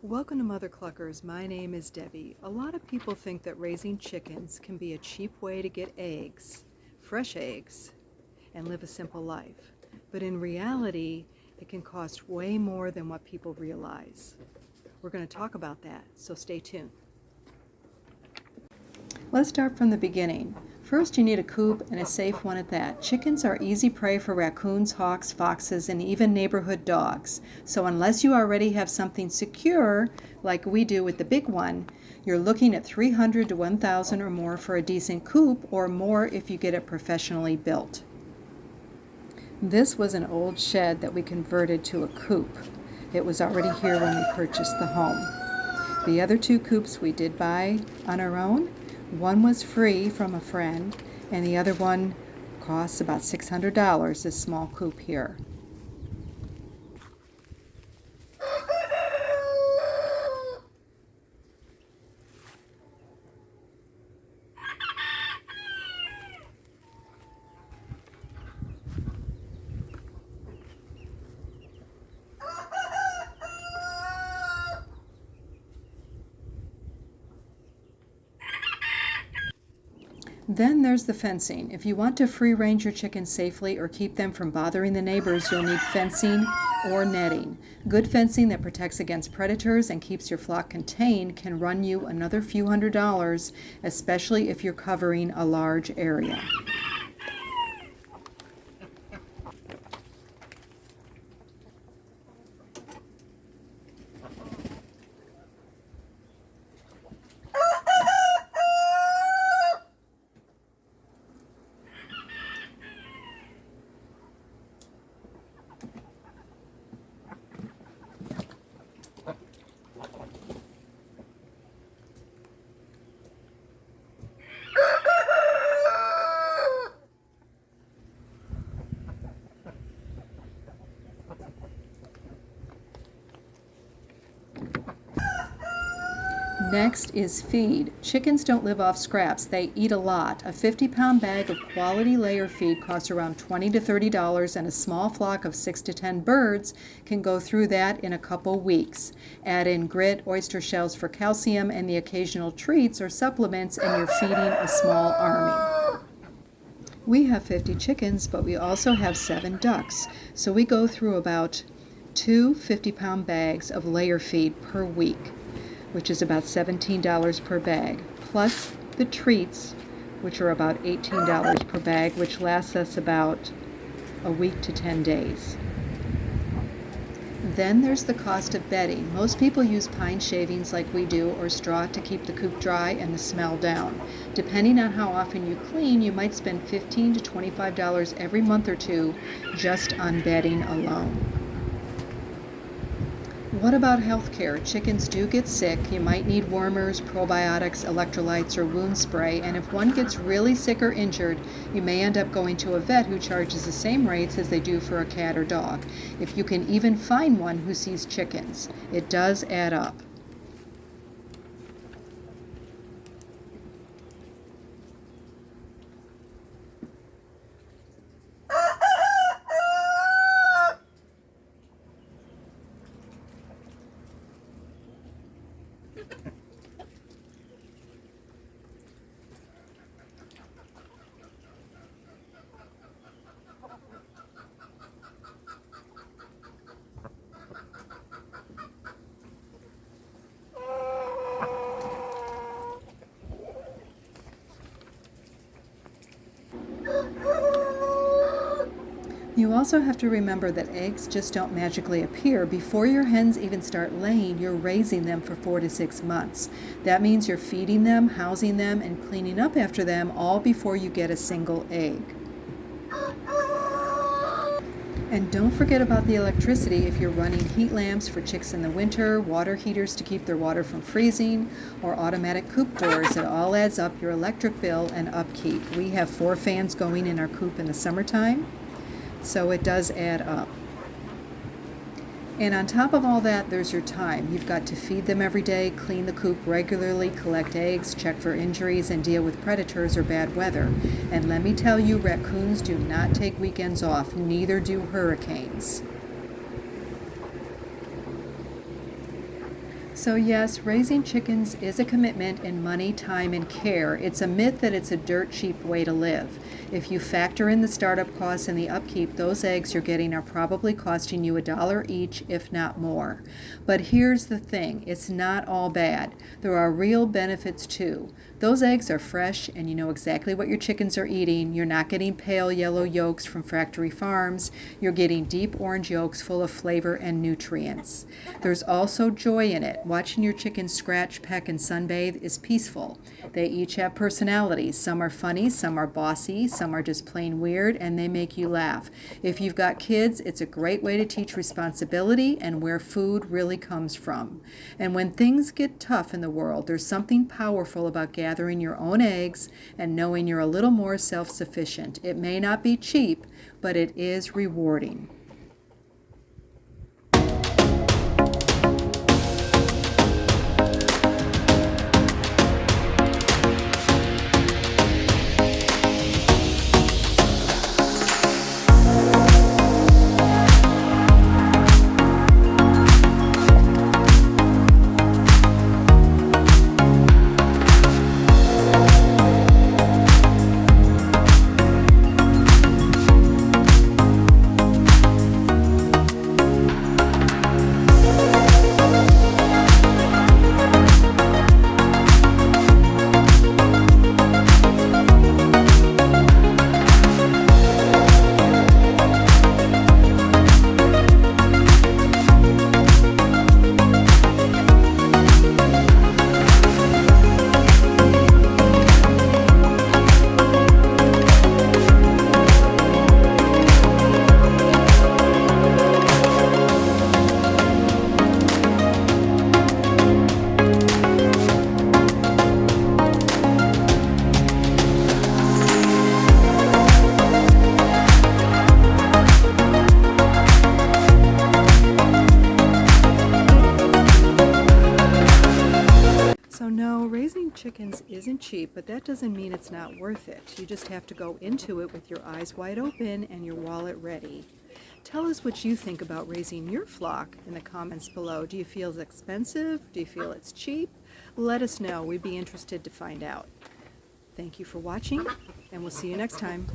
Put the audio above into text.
Welcome to Mother Cluckers. My name is Debbie. A lot of people think that raising chickens can be a cheap way to get eggs, fresh eggs, and live a simple life. But in reality, it can cost way more than what people realize. We're going to talk about that, so stay tuned. Let's start from the beginning. First, you need a coop, and a safe one at that. Chickens are easy prey for raccoons, hawks, foxes, and even neighborhood dogs. So unless you already have something secure, like we do with the big one, you're looking at $300 to $1,000 or more for a decent coop, or more if you get it professionally built. This was an old shed that we converted to a coop. It was already here when we purchased the home. The other two coops we did buy on our own. One was free from a friend, and the other one costs about $600, this small coop here. Then there's the fencing. If you want to free range your chickens safely or keep them from bothering the neighbors, you'll need fencing or netting. Good fencing that protects against predators and keeps your flock contained can run you another few $100s, especially if you're covering a large area. Next is feed. Chickens don't live off scraps. They eat a lot. A 50-pound bag of quality layer feed costs around $20 to $30, and a small flock of 6 to 10 birds can go through that in a couple weeks. Add in grit, oyster shells for calcium, and the occasional treats or supplements, and you're feeding a small army. We have 50 chickens, but we also have 7 ducks, so we go through about 2 50-pound bags of layer feed per week, which is about $17 per bag, plus the treats, which are about $18 per bag, which lasts us about a week to 10 days. Then there's the cost of bedding. Most people use pine shavings like we do, or straw to keep the coop dry and the smell down. Depending on how often you clean, you might spend $15 to $25 every month or two just on bedding alone. What about health care? Chickens do get sick. You might need wormers, probiotics, electrolytes, or wound spray, and if one gets really sick or injured, you may end up going to a vet who charges the same rates as they do for a cat or dog, if you can even find one who sees chickens. It does add up. You also have to remember that eggs just don't magically appear. Before your hens even start laying, you're raising them for 4 to 6 months. That means you're feeding them, housing them, and cleaning up after them all before you get a single egg. And don't forget about the electricity if you're running heat lamps for chicks in the winter, water heaters to keep their water from freezing, or automatic coop doors. It all adds up your electric bill and upkeep. We have 4 fans going in our coop in the summertime, so it does add up. And on top of all that, there's your time. You've got to feed them every day, clean the coop regularly, collect eggs, check for injuries, and deal with predators or bad weather. And let me tell you, raccoons do not take weekends off, neither do hurricanes. So yes, raising chickens is a commitment in money, time, and care. It's a myth that it's a dirt cheap way to live. If you factor in the startup costs and the upkeep, those eggs you're getting are probably costing you $1 each, if not more. But here's the thing, it's not all bad. There are real benefits too. Those eggs are fresh and you know exactly what your chickens are eating. You're not getting pale yellow yolks from factory farms. You're getting deep orange yolks full of flavor and nutrients. There's also joy in it. Watching your chickens scratch, peck, and sunbathe is peaceful. They each have personalities. Some are funny, some are bossy, some are just plain weird, and they make you laugh. If you've got kids, it's a great way to teach responsibility and where food really comes from. And when things get tough in the world, there's something powerful about gathering your own eggs and knowing you're a little more self-sufficient. It may not be cheap, but it is rewarding. So no, raising chickens isn't cheap, but that doesn't mean it's not worth it. You just have to go into it with your eyes wide open and your wallet ready. Tell us what you think about raising your flock in the comments below. Do you feel it's expensive? Do you feel it's cheap? Let us know. We'd be interested to find out. Thank you for watching, and we'll see you next time.